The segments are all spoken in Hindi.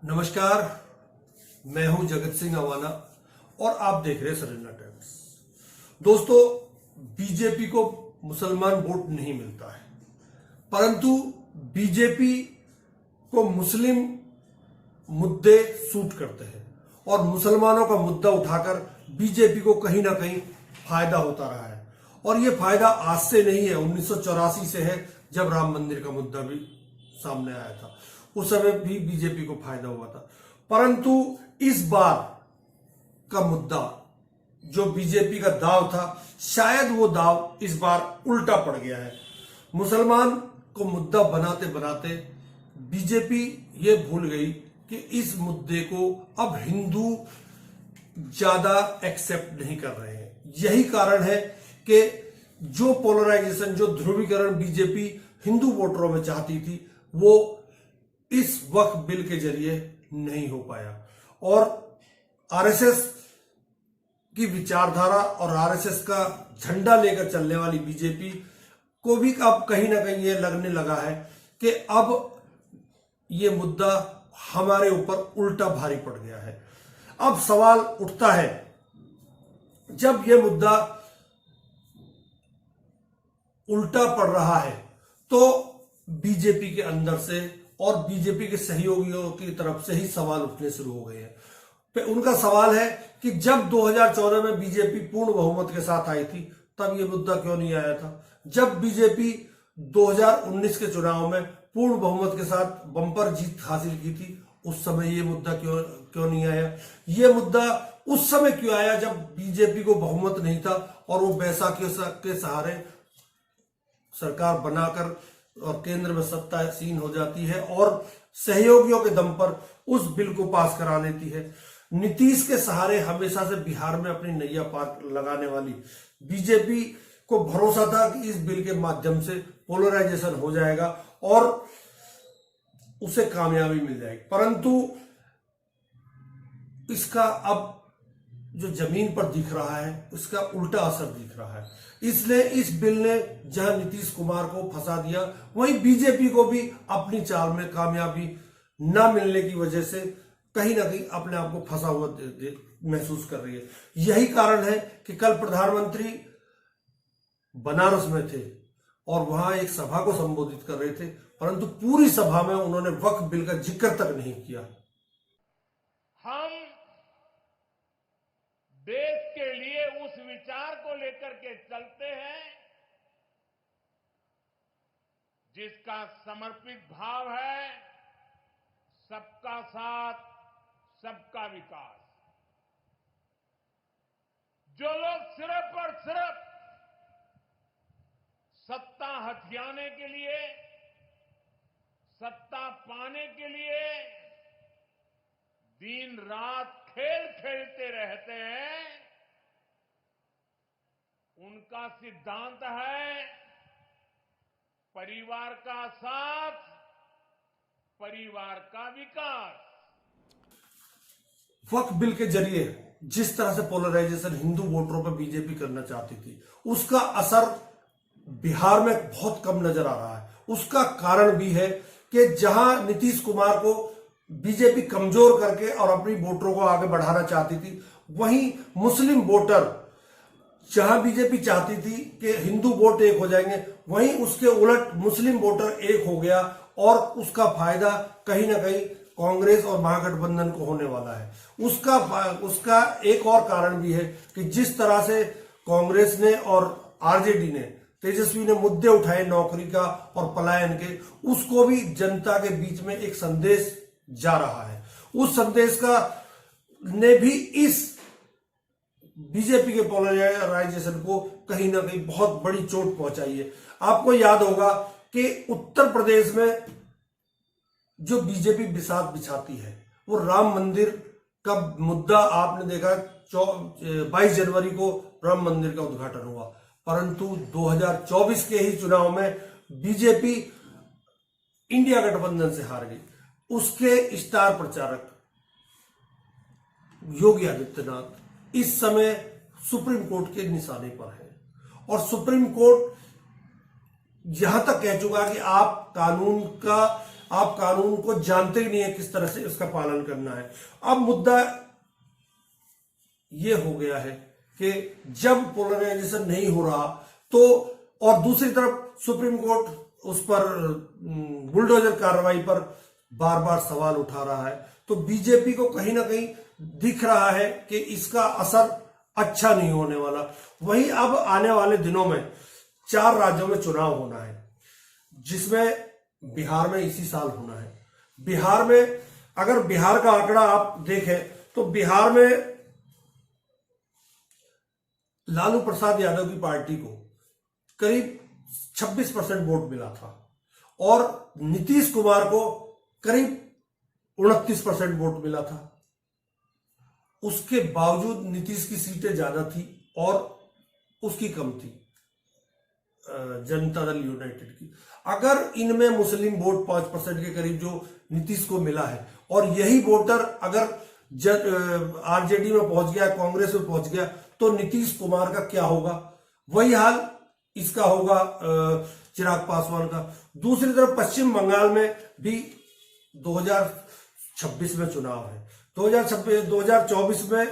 नमस्कार, मैं हूं जगत सिंह अवाना और आप देख रहे हैं सरेंडर टाइम्स। दोस्तों, बीजेपी को मुसलमान वोट नहीं मिलता है, परंतु बीजेपी को मुस्लिम मुद्दे सूट करते हैं और मुसलमानों का मुद्दा उठाकर बीजेपी को कहीं ना कहीं फायदा होता रहा है। और यह फायदा आज से नहीं है, 1984 से है, जब राम मंदिर का मुद्दा भी सामने आया था। उस समय भी बीजेपी को फायदा हुआ था, परंतु इस बार का मुद्दा जो बीजेपी का दाव था, शायद वो दाव इस बार उल्टा पड़ गया है। मुसलमान को मुद्दा बनाते बनाते बीजेपी ये भूल गई कि इस मुद्दे को अब हिंदू ज्यादा एक्सेप्ट नहीं कर रहे हैं। यही कारण है कि जो पोलराइजेशन, जो ध्रुवीकरण बीजेपी हिंदू वोटरों में चाहती थी, वो इस वक्फ बिल के जरिए नहीं हो पाया। और आरएसएस की विचारधारा और आरएसएस का झंडा लेकर चलने वाली बीजेपी को भी अब कहीं ना कहीं ये लगने लगा है कि अब ये मुद्दा हमारे ऊपर उल्टा भारी पड़ गया है। अब सवाल उठता है, जब ये मुद्दा उल्टा पड़ रहा है तो बीजेपी के अंदर से और बीजेपी के सहयोगियों की तरफ से ही सवाल उठने शुरू हो गए हैं। उनका सवाल है कि जब 2014 में बीजेपी पूर्ण बहुमत के साथ आई थी, तब यह मुद्दा क्यों नहीं आया था? जब बीजेपी 2019 के चुनाव में पूर्ण बहुमत के साथ बम्पर जीत हासिल की थी, उस समय यह मुद्दा क्यों नहीं आया? यह मुद्दा उस समय क्यों आया जब बीजेपी को बहुमत नहीं था और वो बैसाखी के सहारे सरकार बनाकर और केंद्र में सत्तासीन हो जाती है और सहयोगियों के दम पर उस बिल को पास करा लेती है। नीतीश के सहारे हमेशा से बिहार में अपनी नैया पार लगाने वाली बीजेपी को भरोसा था कि इस बिल के माध्यम से पोलराइजेशन हो जाएगा और उसे कामयाबी मिल जाएगी, परंतु इसका अब जो जमीन पर दिख रहा है, उसका उल्टा असर दिख रहा है। इसलिए इस बिल ने जहां नीतीश कुमार को फंसा दिया, वहीं बीजेपी को भी अपनी चाल में कामयाबी न मिलने की वजह से कहीं ना कहीं अपने आप को फंसा हुआ महसूस कर रही है। यही कारण है कि कल प्रधानमंत्री बनारस में थे और वहां एक सभा को संबोधित कर रहे थे, परंतु पूरी सभा में उन्होंने वक्फ बिल का जिक्र तक नहीं किया। हम देश के लिए उस विचार को लेकर के चलते हैं जिसका समर्पित भाव है सबका साथ, सबका विकास। जो लोग सिर्फ और सिर्फ सत्ता हथियाने के लिए, सत्ता पाने के लिए दिन रात खेल खेलते रहते हैं, उनका सिद्धांत है परिवार का साथ, परिवार का विकास। वक्फ बिल के जरिए जिस तरह से पोलराइजेशन हिंदू वोटरों पर बीजेपी करना चाहती थी, उसका असर बिहार में बहुत कम नजर आ रहा है। उसका कारण भी है कि जहां नीतीश कुमार को बीजेपी कमजोर करके और अपनी वोटरों को आगे बढ़ाना चाहती थी, वहीं मुस्लिम वोटर, जहां बीजेपी चाहती थी कि हिंदू वोट एक हो जाएंगे, वहीं उसके उलट मुस्लिम वोटर एक हो गया और उसका फायदा कहीं ना कहीं कांग्रेस और महागठबंधन को होने वाला है। उसका एक और कारण भी है कि जिस तरह से कांग्रेस ने और आरजेडी ने, तेजस्वी ने मुद्दे उठाए नौकरी का और पलायन के, उसको भी जनता के बीच में एक संदेश जा रहा है। उस संदेश का ने भी इस बीजेपी के पोलराइजेशन को कहीं ना कहीं बहुत बड़ी चोट पहुंचाई है। आपको याद होगा कि उत्तर प्रदेश में जो बीजेपी बिसात बिछाती है, वो राम मंदिर का मुद्दा आपने देखा, 22 जनवरी को राम मंदिर का उद्घाटन हुआ, परंतु 2024 के ही चुनाव में बीजेपी इंडिया गठबंधन से हार गई। उसके स्टार प्रचारक योगी आदित्यनाथ इस समय सुप्रीम कोर्ट के निशाने पर है और सुप्रीम कोर्ट यहां तक कह चुका कि आप कानून का आप कानून को जानते ही नहीं है किस तरह से उसका पालन करना है। अब मुद्दा ये हो गया है कि जब पोलराइजेशन नहीं हो रहा तो, और दूसरी तरफ सुप्रीम कोर्ट उस पर बुलडोजर कार्रवाई पर बार बार सवाल उठा रहा है, तो बीजेपी को कहीं ना कहीं दिख रहा है कि इसका असर अच्छा नहीं होने वाला। वहीं अब आने वाले दिनों में 4 राज्यों में चुनाव होना है, जिसमें बिहार में इसी साल होना है। बिहार में अगर बिहार का आंकड़ा आप देखें तो बिहार में लालू प्रसाद यादव की पार्टी को करीब 26% वोट मिला था और नीतीश कुमार को करीब 29% वोट मिला था। उसके बावजूद नीतीश की सीटें ज्यादा थी और उसकी कम थी जनता दल यूनाइटेड की। अगर इनमें मुस्लिम वोट 5% के करीब जो नीतीश को मिला है, और यही वोटर अगर आरजेडी में पहुंच गया, कांग्रेस में पहुंच गया, तो नीतीश कुमार का क्या होगा? वही हाल इसका होगा चिराग पासवान का। दूसरी तरफ पश्चिम बंगाल में भी 2026 में चुनाव है। 2024 में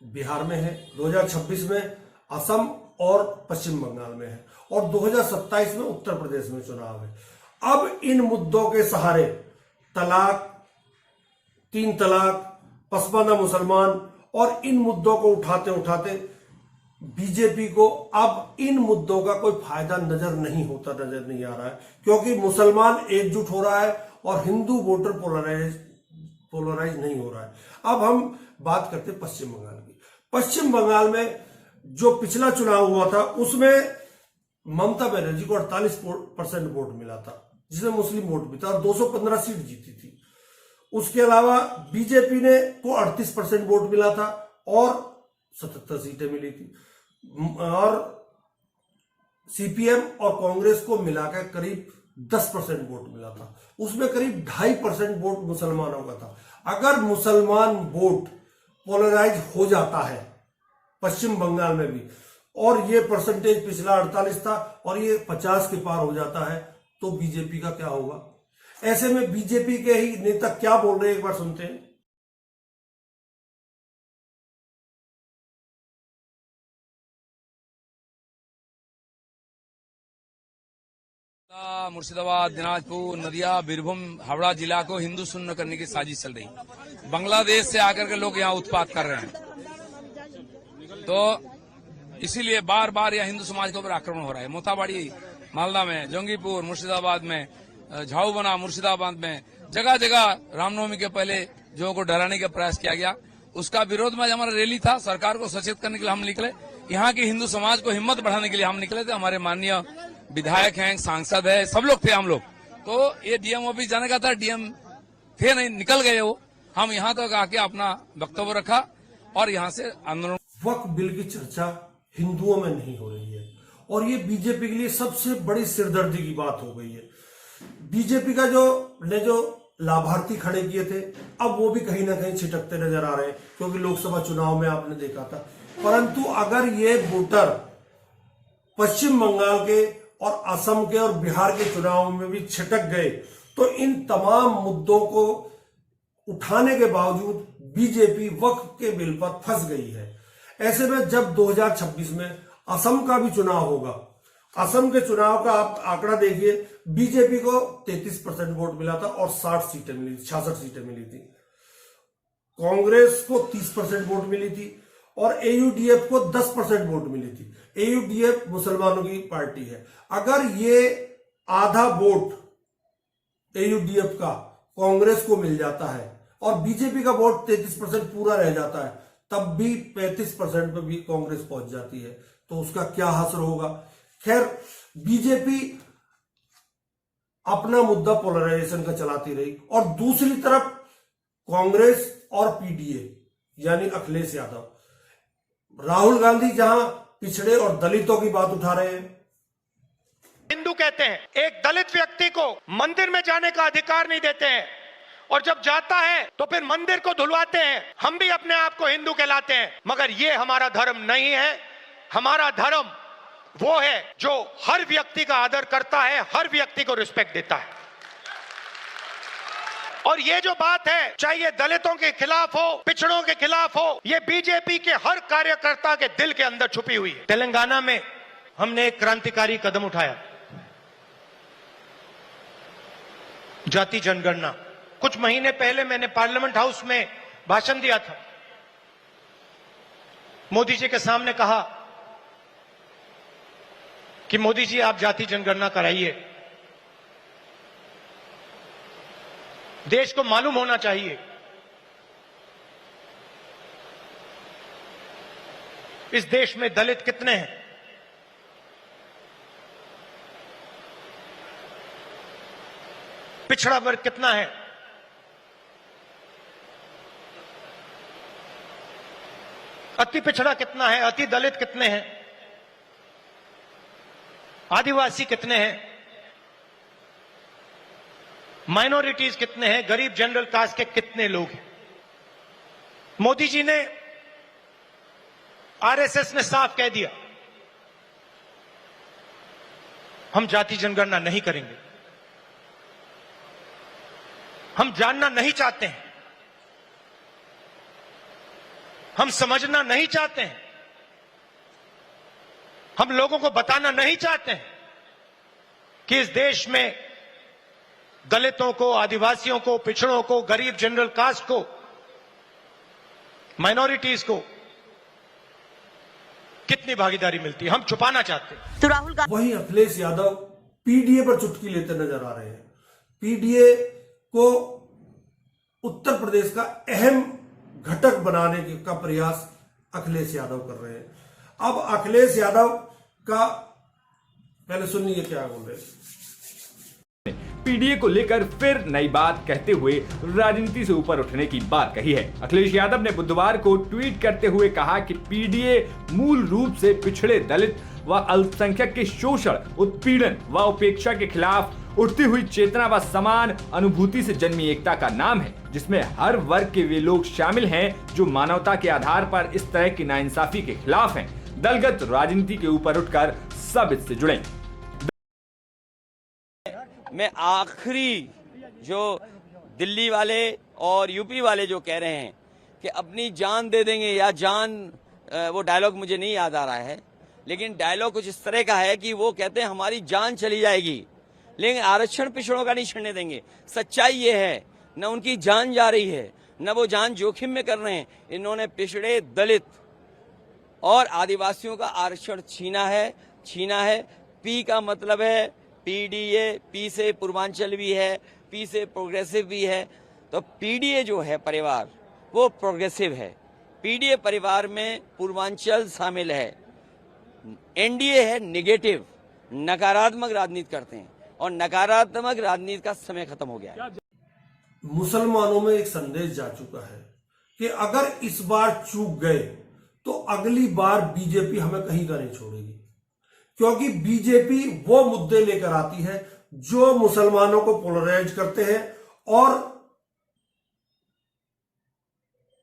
बिहार में है, 2026 में असम और पश्चिम बंगाल में है, और 2027 में उत्तर प्रदेश में चुनाव है। अब इन मुद्दों के सहारे तलाक, 3 तलाक, पसमानदा मुसलमान और इन मुद्दों को उठाते उठाते बीजेपी को अब इन मुद्दों का कोई फायदा नजर नहीं आ रहा है, क्योंकि मुसलमान एकजुट हो रहा है और हिंदू वोटर पोलराइज नहीं हो रहा है। अब हम बात करते हैं पश्चिम बंगाल की। पश्चिम बंगाल में जो पिछला चुनाव हुआ था उसमें ममता बनर्जी को 48% वोट मिला था, जिसमें मुस्लिम वोट भी था, और 215 सीट जीती थी। उसके अलावा बीजेपी ने को 38% वोट मिला था और 77 सीटें मिली थी, और सीपीएम और कांग्रेस को मिलाकर करीब 10% वोट मिला था। उसमें करीब 2.5% वोट मुसलमानों का था। अगर मुसलमान वोट पोलराइज हो जाता है पश्चिम बंगाल में भी, और ये परसेंटेज पिछला 48 था और ये 50 के पार हो जाता है, तो बीजेपी का क्या होगा? ऐसे में बीजेपी के ही नेता क्या बोल रहे हैं, एक बार सुनते हैं। मुर्शिदाबाद, दिनाजपुर, नदिया, बीरभूम, हावड़ा जिला को हिंदू शून्य करने की साजिश चल रही। बांग्लादेश से आकर के लोग यहाँ उत्पात कर रहे हैं, तो इसीलिए बार बार यह हिंदू समाज के ऊपर आक्रमण हो रहा है। मोथाबाड़ी मालदा में, जंगीपुर मुर्शिदाबाद में, झाऊबना मुर्शिदाबाद में, जगह जगह रामनवमी के पहले जो को डराने का प्रयास किया गया। उसका विरोध में हमारा रैली था। सरकार को सचेत करने के लिए हम निकले, यहाँ के हिंदू समाज को हिम्मत बढ़ाने के लिए हम निकले थे। हमारे माननीय विधायक हैं, सांसद है, सब लोग थे हम लोग। तो ये डीएम ऑफिस जाने का था, डीएम थे नहीं, निकल गए वो। हम यहाँ तक आके अपना वक्तव्य रखा और यहाँ से आंदोलन। वक्फ बिल की चर्चा हिंदुओं में नहीं हो रही है, और ये बीजेपी के लिए सबसे बड़ी सिरदर्दी की बात हो गई है। बीजेपी का जो लाभार्थी खड़े किए थे, अब वो भी कहीं ना कहीं छिटकते नजर आ रहे हैं, क्योंकि लोकसभा चुनाव में आपने देखा था। परंतु अगर ये वोटर पश्चिम बंगाल के और असम के और बिहार के चुनाव में भी छिटक गए, तो इन तमाम मुद्दों को उठाने के बावजूद बीजेपी वक्फ के बिल पर फंस गई है। ऐसे में जब 2026 में असम का भी चुनाव होगा, असम के चुनाव का आप आंकड़ा देखिए, बीजेपी को 33% वोट मिला था और 66 सीटें मिली थी। कांग्रेस को 30% वोट मिली थी और एयूडीएफ को 10% वोट मिली थी। एयूडीएफ मुसलमानों की पार्टी है। अगर ये आधा वोट एयूडीएफ का कांग्रेस को मिल जाता है और बीजेपी का वोट 33% पूरा रह जाता है, तब भी 35% पे भी कांग्रेस पहुंच जाती है, तो उसका क्या असर होगा? खैर, बीजेपी अपना मुद्दा पोलराइजेशन का चलाती रही, और दूसरी तरफ कांग्रेस और पीडीए यानी अखिलेश यादव, राहुल गांधी जहां पिछड़े और दलितों की बात उठा रहे हैं। हिंदू कहते हैं, एक दलित व्यक्ति को मंदिर में जाने का अधिकार नहीं देते हैं, और जब जाता है तो फिर मंदिर को धुलवाते हैं। हम भी अपने आप को हिंदू कहलाते हैं, मगर ये हमारा धर्म नहीं है। हमारा धर्म वो है जो हर व्यक्ति का आदर करता है, हर व्यक्ति को रिस्पेक्ट देता है। और ये जो बात है, चाहे ये दलितों के खिलाफ हो, पिछड़ों के खिलाफ हो, ये बीजेपी के हर कार्यकर्ता के दिल के अंदर छुपी हुई है। तेलंगाना में हमने एक क्रांतिकारी कदम उठाया, जाति जनगणना। कुछ महीने पहले मैंने पार्लियामेंट हाउस में भाषण दिया था, मोदी जी के सामने कहा कि मोदी जी आप जाति जनगणना कराइए, देश को मालूम होना चाहिए इस देश में दलित कितने हैं, पिछड़ा वर्ग कितना है, अति पिछड़ा कितना है, अति दलित कितने हैं, आदिवासी कितने हैं, माइनॉरिटीज कितने हैं, गरीब जनरल कास्ट के कितने लोग हैं। मोदी जी ने, आरएसएस ने साफ कह दिया हम जाति जनगणना नहीं करेंगे, हम जानना नहीं चाहते हैं, हम समझना नहीं चाहते हैं, हम लोगों को बताना नहीं चाहते हैं कि इस देश में दलितों को, आदिवासियों को, पिछड़ों को, गरीब जनरल कास्ट को, माइनॉरिटीज को कितनी भागीदारी मिलती है, हम छुपाना चाहते हैं। तो राहुल गांधी वहीं अखिलेश यादव पीडीए पर चुटकी लेते नजर आ रहे हैं। पीडीए को उत्तर प्रदेश का अहम घटक बनाने का प्रयास अखिलेश यादव कर रहे हैं। अब अखिलेश यादव का पहले सुनिए क्या बोल रहे हैं। पीडीए को लेकर फिर नई बात कहते हुए राजनीति से ऊपर उठने की बात कही है। अखिलेश यादव ने बुधवार को ट्वीट करते हुए कहा कि पीडीए मूल रूप से पिछड़े, दलित व अल्पसंख्यक के शोषण, उत्पीड़न व उपेक्षा के खिलाफ उठती हुई चेतना व समान अनुभूति से जन्मी एकता का नाम है, जिसमें हर वर्ग के वे लोग शामिल हैं जो मानवता के आधार पर इस तरह की नाइंसाफी के खिलाफ हैं। दलगत राजनीति के ऊपर उठकर सब इससे जुड़े। मैं आखिरी जो दिल्ली वाले और यूपी वाले जो कह रहे हैं कि अपनी जान दे देंगे या जान, वो डायलॉग मुझे नहीं याद आ रहा है, लेकिन डायलॉग कुछ इस तरह का है कि वो कहते हैं हमारी जान चली जाएगी लेकिन आरक्षण पिछड़ों का नहीं छीनने देंगे। सच्चाई ये है, न उनकी जान जा रही है, न वो जान जोखिम में कर रहे हैं। इन्होंने पिछड़े, दलित और आदिवासियों का आरक्षण छीना है। पी का मतलब है पीडीए, पी से पूर्वांचल भी है, पी से प्रोग्रेसिव भी है। तो पीडीए जो है परिवार वो प्रोग्रेसिव है, पीडीए परिवार में पूर्वांचल शामिल है। एनडीए है निगेटिव, नकारात्मक राजनीति करते हैं और नकारात्मक राजनीति का समय खत्म हो गया है। मुसलमानों में एक संदेश जा चुका है कि अगर इस बार चूक गए तो अगली बार बीजेपी हमें कहीं का नहीं छोड़ेगी, क्योंकि बीजेपी वो मुद्दे लेकर आती है जो मुसलमानों को पोलराइज करते हैं और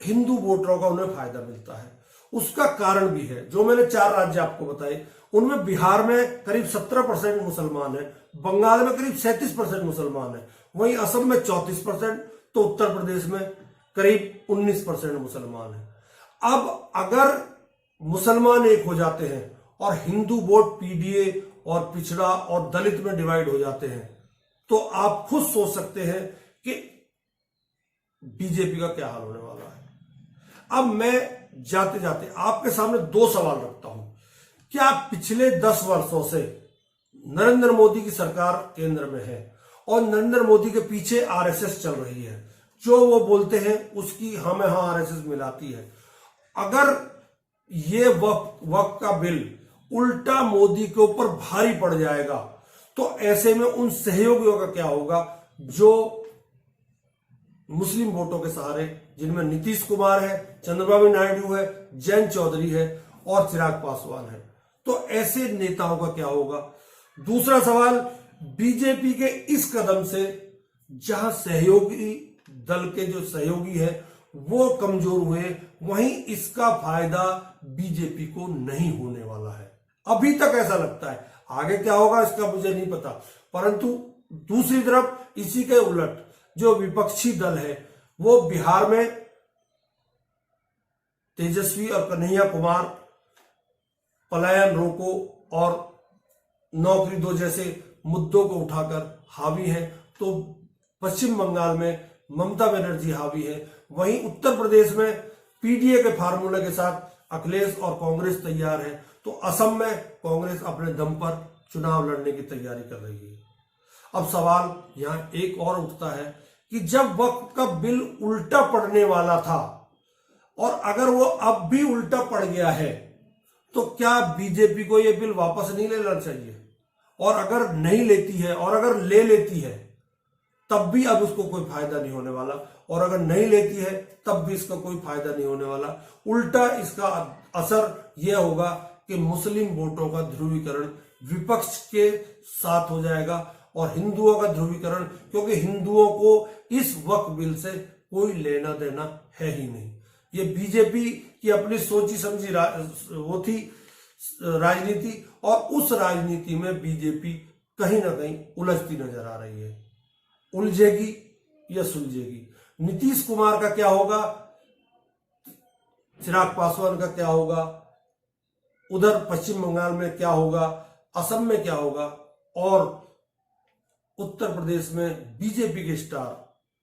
हिंदू वोटरों का उन्हें फायदा मिलता है। उसका कारण भी है, जो मैंने 4 राज्य आपको बताए, उनमें बिहार में करीब 17% मुसलमान है, बंगाल में करीब 37% मुसलमान है, वहीं असम में 34%, तो उत्तर प्रदेश में करीब 19% मुसलमान है। अब अगर मुसलमान एक हो जाते हैं और हिंदू वोट पीडीए और पिछड़ा और दलित में डिवाइड हो जाते हैं, तो आप खुद सोच सकते हैं कि बीजेपी का क्या हाल होने वाला है। अब मैं जाते जाते आपके सामने 2 सवाल रखता हूं। क्या पिछले 10 वर्षों से नरेंद्र मोदी की सरकार केंद्र में है और नरेंद्र मोदी के पीछे आरएसएस चल रही है, जो वो बोलते हैं उसकी हमें आरएसएस मिलाती है। अगर ये वक्फ का बिल उल्टा मोदी के ऊपर भारी पड़ जाएगा तो ऐसे में उन सहयोगियों का क्या होगा जो मुस्लिम वोटों के सहारे, जिनमें नीतीश कुमार है, चंद्रबाबू नायडू है, जयंत चौधरी है और चिराग पासवान है, तो ऐसे नेताओं का क्या होगा। दूसरा सवाल, बीजेपी के इस कदम से जहां सहयोगी दल के जो सहयोगी है वो कमजोर हुए, वहीं इसका फायदा बीजेपी को नहीं होने वाला है। अभी तक ऐसा लगता है। आगे क्या होगा इसका मुझे नहीं पता, परंतु दूसरी तरफ इसी के उलट जो विपक्षी दल है वो बिहार में तेजस्वी और कन्हैया कुमार पलायन रोको और नौकरी दो जैसे मुद्दों को उठाकर हावी है, तो पश्चिम बंगाल में ममता बनर्जी हावी है। वहीं उत्तर प्रदेश में पीडीए के फार्मूले के साथ अखिलेश और कांग्रेस तैयार है, तो असम में कांग्रेस अपने दम पर चुनाव लड़ने की तैयारी कर रही है। अब सवाल यहां एक और उठता है कि जब वक्फ का बिल उल्टा पड़ने वाला था और अगर वो अब भी उल्टा पड़ गया है तो क्या बीजेपी को ये बिल वापस नहीं लेना चाहिए? और अगर नहीं लेती है और अगर ले लेती है तब भी अब उसको कोई फायदा नहीं होने वाला, और अगर नहीं लेती है तब भी इसका कोई फायदा नहीं होने वाला। उल्टा इसका असर यह होगा कि मुस्लिम वोटों का ध्रुवीकरण विपक्ष के साथ हो जाएगा और हिंदुओं का ध्रुवीकरण, क्योंकि हिंदुओं को इस वक्फ बिल से कोई लेना देना है ही नहीं। ये बीजेपी की अपनी सोची समझी वो थी राजनीति, और उस राजनीति में बीजेपी कहीं ना कहीं उलझती नजर आ रही है। उलझेगी या सुलझेगी? नीतीश कुमार का क्या होगा, चिराग पासवान का क्या होगा, उधर पश्चिम बंगाल में क्या होगा, असम में क्या होगा, और उत्तर प्रदेश में बीजेपी के स्टार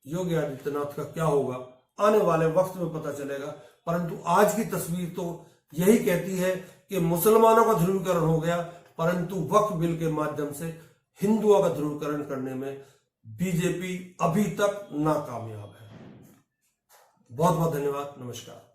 योगी आदित्यनाथ का क्या होगा, आने वाले वक्त में पता चलेगा। परंतु आज की तस्वीर तो यही कहती है कि मुसलमानों का ध्रुवीकरण हो गया, परंतु वक्फ बिल के माध्यम से हिंदुओं का ध्रुवीकरण करने में बीजेपी अभी तक नाकामयाब है। बहुत बहुत धन्यवाद। नमस्कार।